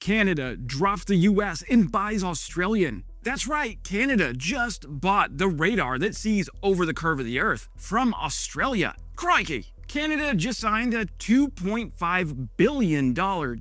Canada drops the US and buys Australian. That's right, Canada just bought the radar that sees over the curve of the Earth from Australia. Crikey! Canada just signed a $2.5 billion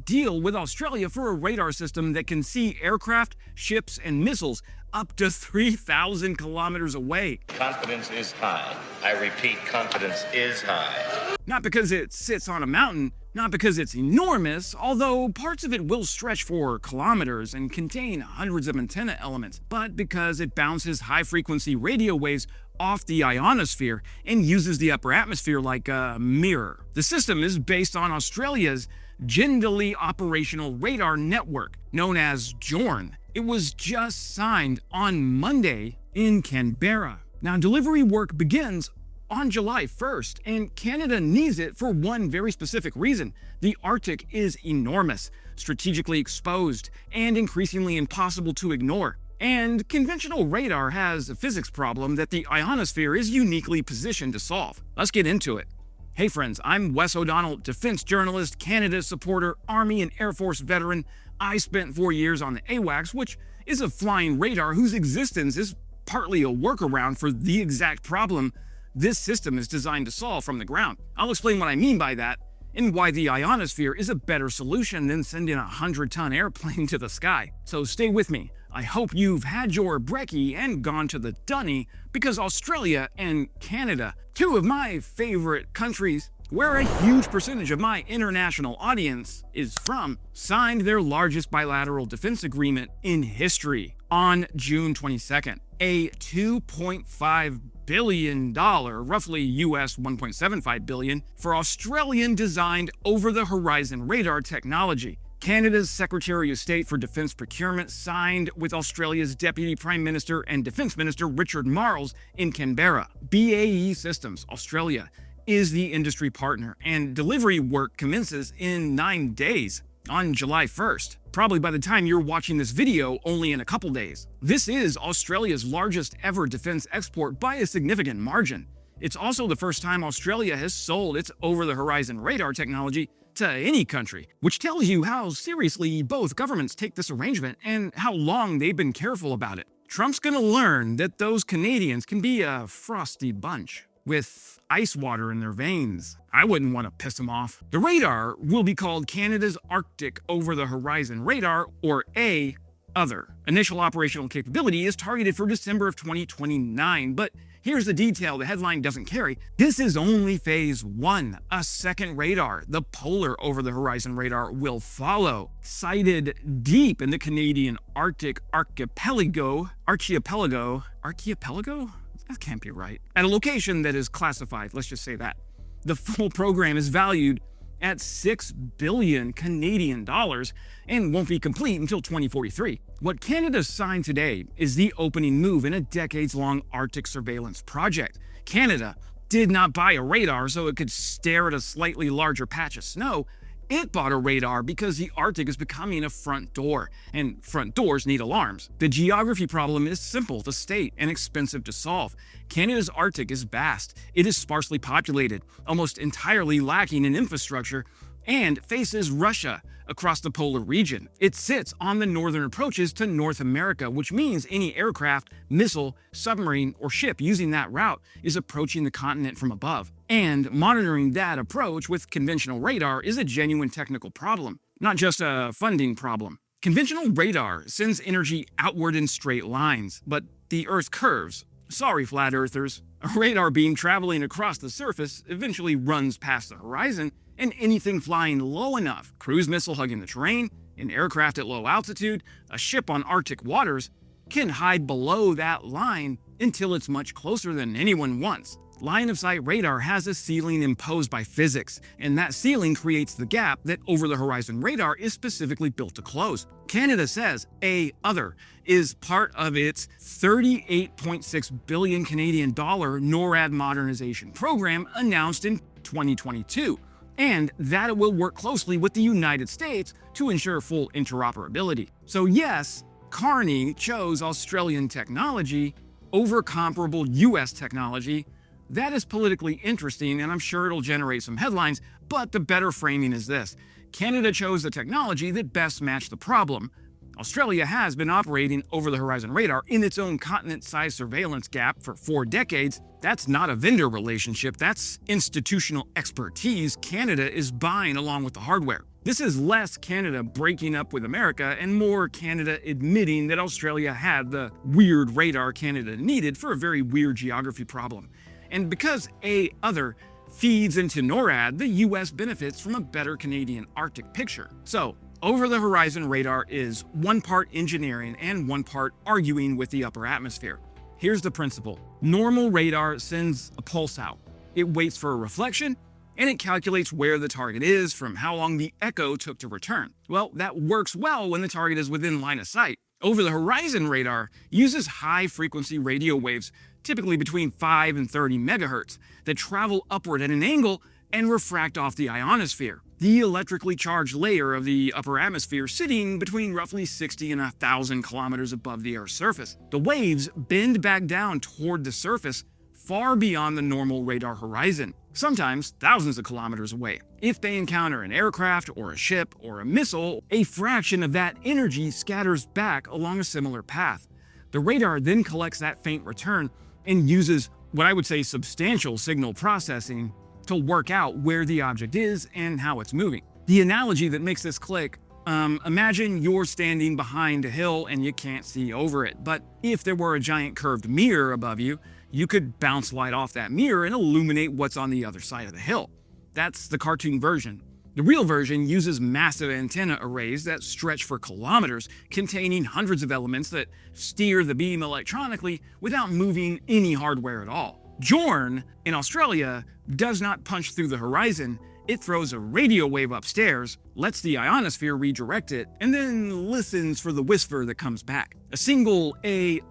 deal with Australia for a radar system that can see aircraft, ships, and missiles up to 3,000 kilometers away. Confidence is high. I repeat, confidence is high. Not because it sits on a mountain, not because it's enormous, although parts of it will stretch for kilometers and contain hundreds of antenna elements, but because it bounces high-frequency radio waves off the ionosphere and uses the upper atmosphere like a mirror. The system is based on Australia's Generally Operational Radar Network, known as JORN. It was just signed on Monday in Canberra. Now, delivery work begins on July 1st, and Canada needs it for one very specific reason. The Arctic is enormous, strategically exposed, and increasingly impossible to ignore. And conventional radar has a physics problem that the ionosphere is uniquely positioned to solve. Let's get into it. Hey friends, I'm Wes O'Donnell, defense journalist, Canada supporter, Army and Air Force veteran. I spent 4 years on the AWACS, which is a flying radar whose existence is partly a workaround for the exact problem this system is designed to solve from the ground. I'll explain what I mean by that and why the ionosphere is a better solution than sending a 100-ton airplane to the sky. So stay with me. I hope you've had your brekkie and gone to the dunny, because Australia and Canada, two of my favorite countries, where a huge percentage of my international audience is from, signed their largest bilateral defense agreement in history on June 22nd. A $2.5 billion, roughly US $1.75 billion, for Australian-designed over-the-horizon radar technology. Canada's Secretary of State for Defense Procurement signed with Australia's Deputy Prime Minister and Defense Minister Richard Marles in Canberra. BAE Systems, Australia, is the industry partner, and delivery work commences in 9 days on July 1st. Probably by the time you're watching this video, only in a couple days. This is Australia's largest ever defense export by a significant margin. It's also the first time Australia has sold its over-the-horizon radar technology to any country, which tells you how seriously both governments take this arrangement and how long they've been careful about it. Trump's gonna learn that those Canadians can be a frosty bunch with ice water in their veins. I wouldn't want to piss them off. The radar will be called Canada's Arctic Over-the-Horizon Radar, or Other. Initial operational capability is targeted for December of 2029, but here's the detail the headline doesn't carry. This is only phase 1. A second radar, the Polar Over-the-Horizon Radar, will follow. Sighted deep in the Canadian Arctic archipelago? That can't be right. At a location that is classified, let's just say that. The full program is valued at 6 billion Canadian dollars and won't be complete until 2043. What Canada signed today is the opening move in a decades-long Arctic surveillance project. Canada did not buy a radar so it could stare at a slightly larger patch of snow. It bought a radar because the Arctic is becoming a front door, and front doors need alarms. The geography problem is simple to state and expensive to solve. Canada's Arctic is vast, it is sparsely populated, almost entirely lacking in infrastructure, and faces Russia across the polar region. It sits on the northern approaches to North America, which means any aircraft, missile, submarine, or ship using that route is approaching the continent from above. And monitoring that approach with conventional radar is a genuine technical problem, not just a funding problem. Conventional radar sends energy outward in straight lines, but the Earth curves. Sorry, flat earthers. A radar beam traveling across the surface eventually runs past the horizon, and anything flying low enough, cruise missile hugging the terrain, an aircraft at low altitude, a ship on Arctic waters, can hide below that line until it's much closer than anyone wants. Line-of-sight radar has a ceiling imposed by physics, and that ceiling creates the gap that over-the-horizon radar is specifically built to close. Canada says Other is part of its $38.6 billion Canadian NORAD modernization program announced in 2022. And that it will work closely with the United States to ensure full interoperability. So yes, Carney chose Australian technology over comparable US technology. That is politically interesting, and I'm sure it'll generate some headlines, but the better framing is this. Canada chose the technology that best matched the problem. Australia has been operating over-the-horizon radar in its own continent-sized surveillance gap for 4 decades. That's not a vendor relationship, that's institutional expertise Canada is buying along with the hardware. This is less Canada breaking up with America and more Canada admitting that Australia had the weird radar Canada needed for a very weird geography problem. And because other feeds into NORAD, the US benefits from a better Canadian Arctic picture. So, over-the-horizon radar is 1 part engineering and 1 part arguing with the upper atmosphere. Here's the principle. Normal radar sends a pulse out. It waits for a reflection, and it calculates where the target is from how long the echo took to return. Well, that works well when the target is within line of sight. Over-the-horizon radar uses high-frequency radio waves, typically between 5 and 30 megahertz, that travel upward at an angle and refract off the ionosphere, the electrically charged layer of the upper atmosphere sitting between roughly 60 and 1,000 kilometers above the Earth's surface. The waves bend back down toward the surface far beyond the normal radar horizon, sometimes thousands of kilometers away. If they encounter an aircraft or a ship or a missile, a fraction of that energy scatters back along a similar path. The radar then collects that faint return and uses what I would say substantial signal processing to work out where the object is and how it's moving. The analogy that makes this click, imagine you're standing behind a hill and you can't see over it, but if there were a giant curved mirror above you, you could bounce light off that mirror and illuminate what's on the other side of the hill. That's the cartoon version. The real version uses massive antenna arrays that stretch for kilometers, containing hundreds of elements that steer the beam electronically without moving any hardware at all. JORN in Australia does not punch through the horizon. It throws a radio wave upstairs, lets the ionosphere redirect it, and then listens for the whisper that comes back. A single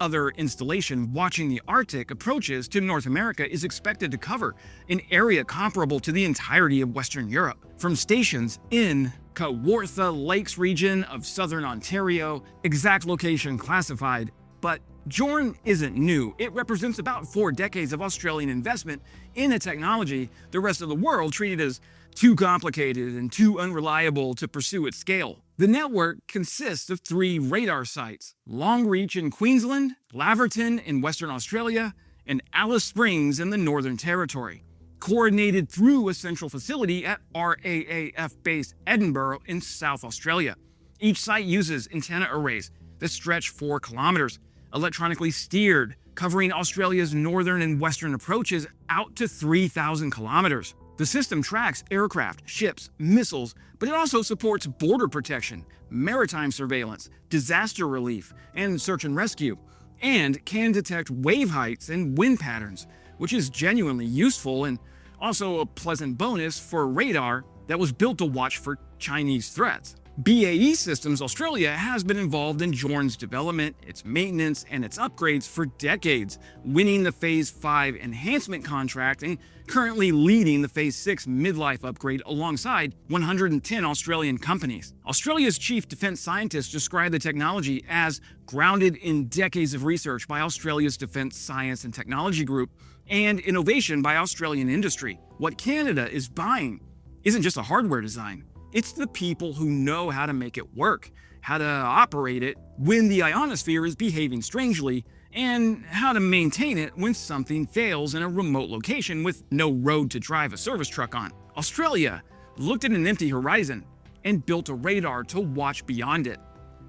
other installation watching the Arctic approaches to North America is expected to cover an area comparable to the entirety of Western Europe. From stations in Kawartha Lakes region of southern Ontario, exact location classified, but JORN isn't new. It represents about 4 decades of Australian investment in a technology the rest of the world treated as too complicated and too unreliable to pursue at scale. The network consists of 3 radar sites: Longreach in Queensland, Laverton in Western Australia, and Alice Springs in the Northern Territory, coordinated through a central facility at RAAF Base Edinburgh in South Australia. Each site uses antenna arrays that stretch 4 kilometers, electronically steered, covering Australia's northern and western approaches out to 3,000 kilometers. The system tracks aircraft, ships, missiles, but it also supports border protection, maritime surveillance, disaster relief, and search and rescue, and can detect wave heights and wind patterns, which is genuinely useful and also a pleasant bonus for radar that was built to watch for Chinese threats. BAE Systems Australia has been involved in JORN's development, its maintenance, and its upgrades for decades, winning the Phase 5 enhancement contract and currently leading the Phase 6 midlife upgrade alongside 110 Australian companies. Australia's chief defense scientist described the technology as grounded in decades of research by Australia's Defence Science and Technology Group and innovation by Australian industry. What Canada is buying isn't just a hardware design. It's the people who know how to make it work, how to operate it when the ionosphere is behaving strangely, and how to maintain it when something fails in a remote location with no road to drive a service truck on. Australia looked at an empty horizon and built a radar to watch beyond it.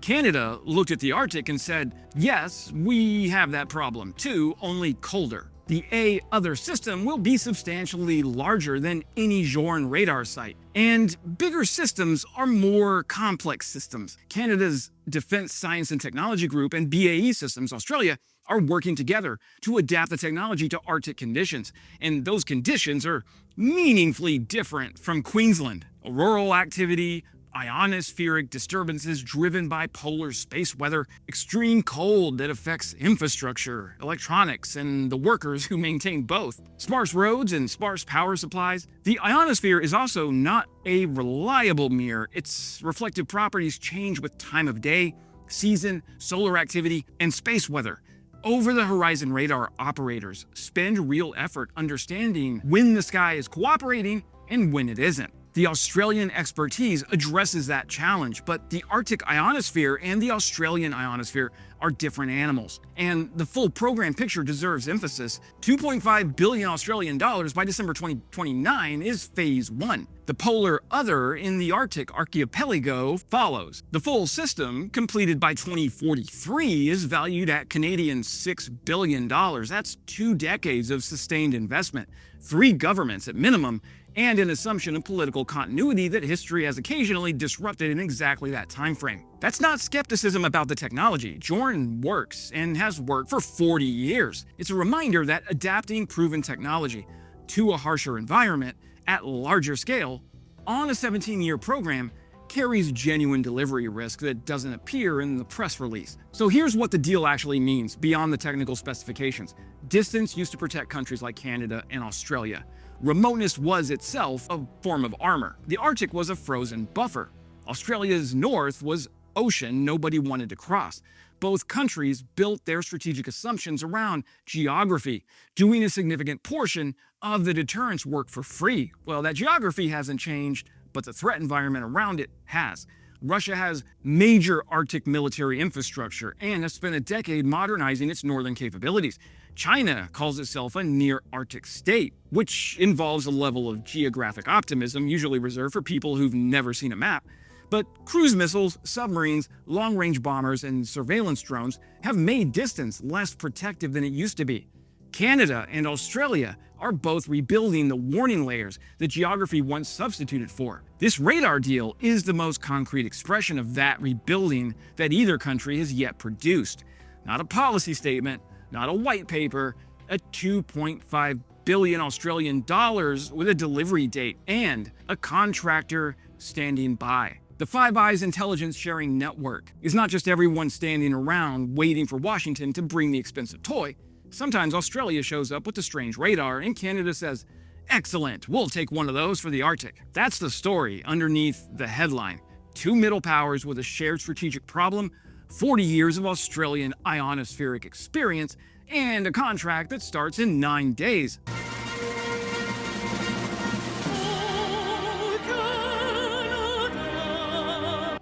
Canada looked at the Arctic and said, yes, we have that problem too, only colder. The other system will be substantially larger than any JORN radar site, and bigger systems are more complex systems. Canada's Defence Science and Technology Group and BAE Systems Australia are working together to adapt the technology to Arctic conditions, and those conditions are meaningfully different from Queensland. Auroral activity, ionospheric disturbances driven by polar space weather, extreme cold that affects infrastructure, electronics, and the workers who maintain both, sparse roads and sparse power supplies. The ionosphere is also not a reliable mirror. Its reflective properties change with time of day, season, solar activity, and space weather. Over-the-horizon radar operators spend real effort understanding when the sky is cooperating and when it isn't. The Australian expertise addresses that challenge, but the Arctic ionosphere and the Australian ionosphere are different animals. And the full program picture deserves emphasis. 2.5 billion Australian dollars by December 2029 is phase 1. The polar other in the Arctic archipelago follows. The full system, completed by 2043, is valued at Canadian $6 billion. That's 2 decades of sustained investment, 3 governments at minimum, and an assumption of political continuity that history has occasionally disrupted in exactly that time frame. That's not skepticism about the technology. Jorn works, and has worked for 40 years. It's a reminder that adapting proven technology to a harsher environment at larger scale on a 17-year program carries genuine delivery risk that doesn't appear in the press release. So here's what the deal actually means beyond the technical specifications. Distance used to protect countries like Canada and Australia. Remoteness was itself a form of armor. The Arctic was a frozen buffer. Australia's north was ocean nobody wanted to cross. Both countries built their strategic assumptions around geography, doing a significant portion of the deterrence work for free. Well, that geography hasn't changed, but the threat environment around it has. Russia has major Arctic military infrastructure and has spent a decade modernizing its northern capabilities. China calls itself a near-Arctic state, which involves a level of geographic optimism usually reserved for people who've never seen a map. But cruise missiles, submarines, long-range bombers, and surveillance drones have made distance less protective than it used to be. Canada and Australia are both rebuilding the warning layers that geography once substituted for. This radar deal is the most concrete expression of that rebuilding that either country has yet produced. Not a policy statement, not a white paper, a 2.5 billion Australian dollars with a delivery date, and a contractor standing by. The Five Eyes intelligence sharing network is not just everyone standing around waiting for Washington to bring the expensive toy. Sometimes Australia shows up with the strange radar and Canada says, "Excellent, we'll take one of those for the Arctic." That's the story underneath the headline. 2 middle powers with a shared strategic problem, 40 years of Australian ionospheric experience, and a contract that starts in 9 days.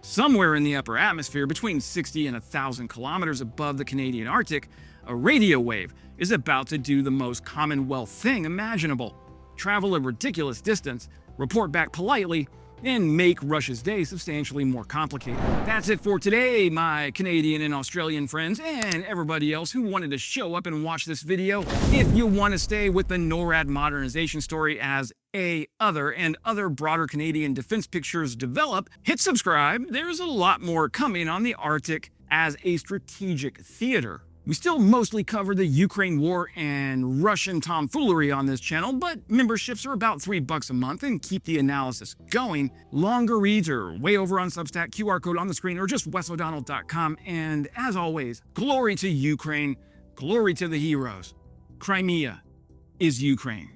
Somewhere in the upper atmosphere, between 60 and 1,000 kilometers above the Canadian Arctic, a radio wave is about to do the most Commonwealth thing imaginable. Travel a ridiculous distance, report back politely, and make Russia's day substantially more complicated. That's it for today, my Canadian and Australian friends, and everybody else who wanted to show up and watch this video. If you want to stay with the NORAD modernization story as other broader Canadian defense pictures develop, hit subscribe. There's a lot more coming on the Arctic as a strategic theater. We still mostly cover the Ukraine war and Russian tomfoolery on this channel, but memberships are about $3 a month and keep the analysis going. Longer reads are way over on Substack, QR code on the screen, or just wesodonald.com. And as always, glory to Ukraine, glory to the heroes. Crimea is Ukraine.